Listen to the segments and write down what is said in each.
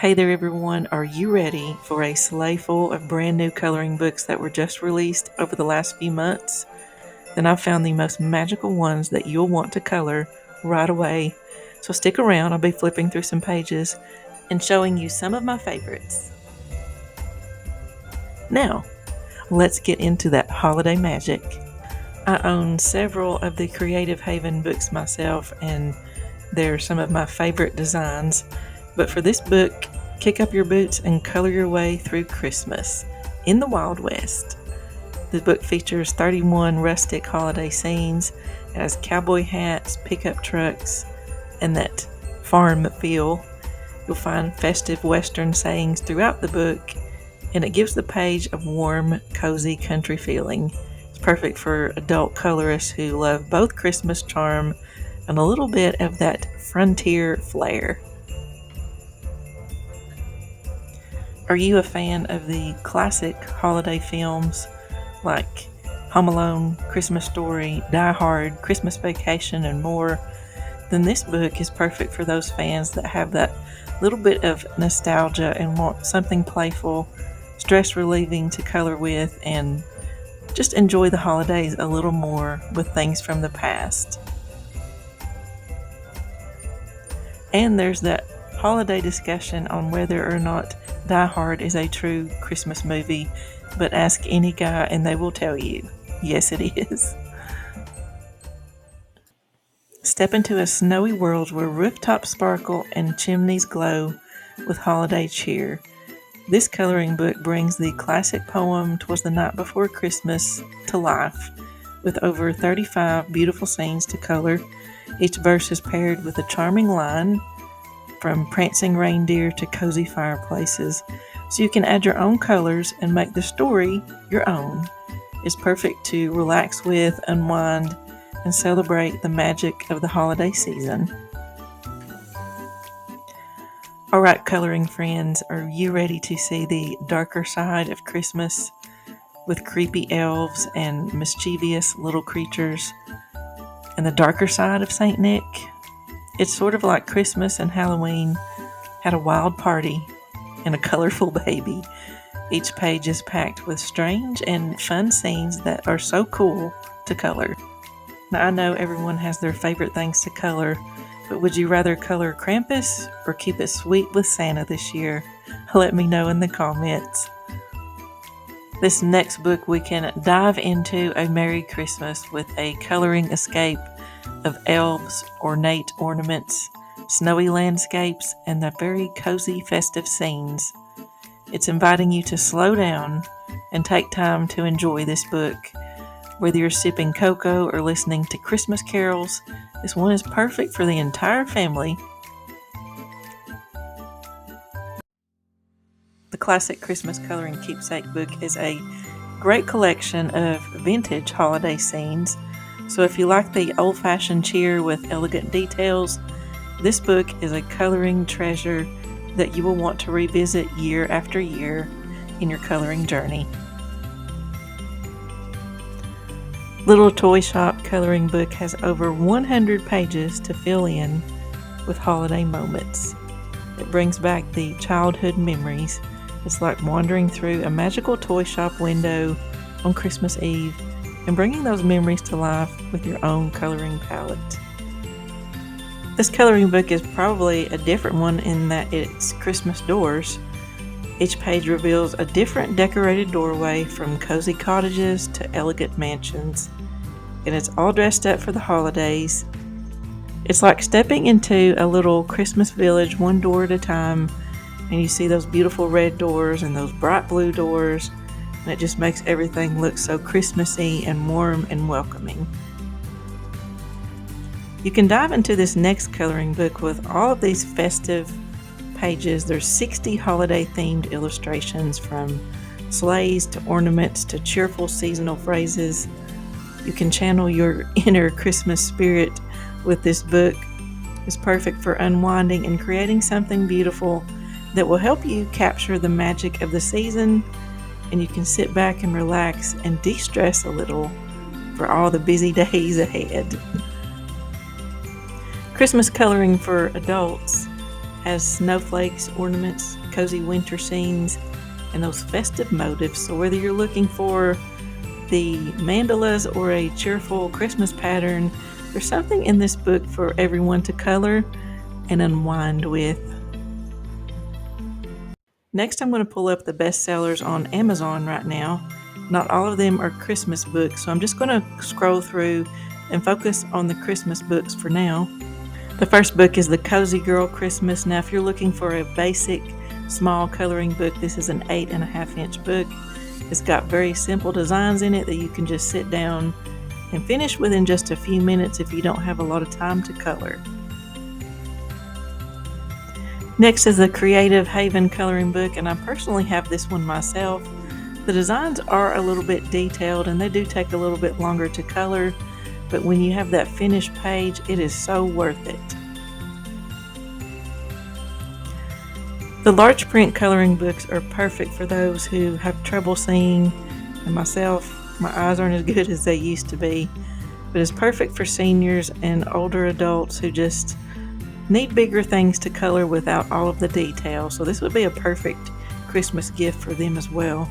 Hey there, everyone. Are you ready for a sleigh full of brand new coloring books that were just released over the last few months? Then I've found the most magical ones that you'll want to color right away. So stick around. I'll be flipping through some pages and showing you some of my favorites. Now, let's get into that holiday magic. I own several of the Creative Haven books myself, and they're some of my favorite designs. But for this book, kick up your boots and color your way through Christmas in the Wild West. The book features 31 rustic holiday scenes. It has cowboy hats, pickup trucks, and that farm feel. You'll find festive Western sayings throughout the book, and it gives the page a warm, cozy country feeling. It's perfect for adult colorists who love both Christmas charm and a little bit of that frontier flair. Are you a fan of the classic holiday films like Home Alone, Christmas Story, Die Hard, Christmas Vacation, and more? Then this book is perfect for those fans that have that little bit of nostalgia and want something playful, stress relieving to color with, and just enjoy the holidays a little more with things from the past. And there's that holiday discussion on whether or not Die Hard is a true Christmas movie, but ask any guy and they will tell you, yes, it is. Step into a snowy world where rooftops sparkle and chimneys glow with holiday cheer. This coloring book brings the classic poem "'Twas the Night Before Christmas" to life, with over 35 beautiful scenes to color. Each verse is paired with a charming line, from prancing reindeer to cozy fireplaces, so you can add your own colors and make the story your own. It's perfect to relax with, unwind, and celebrate the magic of the holiday season. All right, coloring friends, are you ready to see the darker side of Christmas with creepy elves and mischievous little creatures, and the darker side of St. Nick? It's sort of like Christmas and Halloween had a wild party and a colorful baby. Each page is packed with strange and fun scenes that are so cool to color. Now, I know everyone has their favorite things to color, but would you rather color Krampus or keep it sweet with Santa this year? Let me know in the comments. This next book, we can dive into a Merry Christmas with a coloring escape of elves, ornate ornaments, snowy landscapes, and the very cozy festive scenes. It's inviting you to slow down and take time to enjoy this book. Whether you're sipping cocoa or listening to Christmas carols, this one is perfect for the entire family. The Classic Christmas Coloring Keepsake book is a great collection of vintage holiday scenes. So if you like the old-fashioned cheer with elegant details, this book is a coloring treasure that you will want to revisit year after year in your coloring journey. Little Toy Shop coloring book has over 100 pages to fill in with holiday moments. It brings back the childhood memories. It's like wandering through a magical toy shop window on Christmas Eve and bringing those memories to life with your own coloring palette. This coloring book is probably a different one in that it's Christmas doors. Each page reveals a different decorated doorway, from cozy cottages to elegant mansions, and it's all dressed up for the holidays. It's like stepping into a little Christmas village one door at a time, and you see those beautiful red doors and those bright blue doors, and it just makes everything look so Christmassy and warm and welcoming. You can dive into this next coloring book with all of these festive pages. There's 60 holiday-themed illustrations, from sleighs to ornaments to cheerful seasonal phrases. You can channel your inner Christmas spirit with this book. It's perfect for unwinding and creating something beautiful that will help you capture the magic of the season, and you can sit back and relax and de-stress a little for all the busy days ahead. Christmas coloring for adults has snowflakes, ornaments, cozy winter scenes, and those festive motifs. So whether you're looking for the mandalas or a cheerful Christmas pattern, there's something in this book for everyone to color and unwind with. Next, I'm going to pull up the bestsellers on Amazon right now. Not all of them are Christmas books, so I'm just going to scroll through and focus on the Christmas books for now. The first book is The Cozy Girl Christmas. Now, if you're looking for a basic, small coloring book, this is an 8.5-inch book. It's got very simple designs in it that you can just sit down and finish within just a few minutes if you don't have a lot of time to color. Next is the Creative Haven coloring book, and I personally have this one myself. The designs are a little bit detailed and they do take a little bit longer to color, but when you have that finished page, it is so worth it. The large print coloring books are perfect for those who have trouble seeing, and myself, my eyes aren't as good as they used to be, but it's perfect for seniors and older adults who just need bigger things to color without all of the detail. So this would be a perfect Christmas gift for them as well.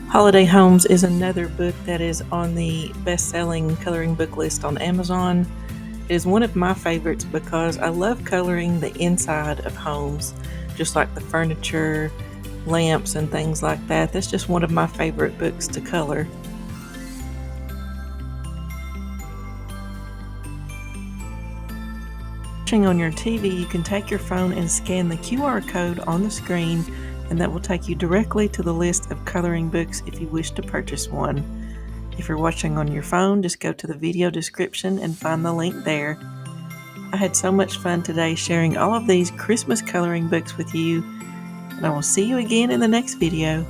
Holiday Homes is another book that is on the best-selling coloring book list on Amazon. It is one of my favorites because I love coloring the inside of homes, just like the furniture, lamps, and things like that. That's just one of my favorite books to color. Watching on your TV, you can take your phone and scan the QR code on the screen, and that will take you directly to the list of coloring books if you wish to purchase one. If you're watching on your phone, just go to the video description and find the link there. I had so much fun today sharing all of these Christmas coloring books with you, and I will see you again in the next video.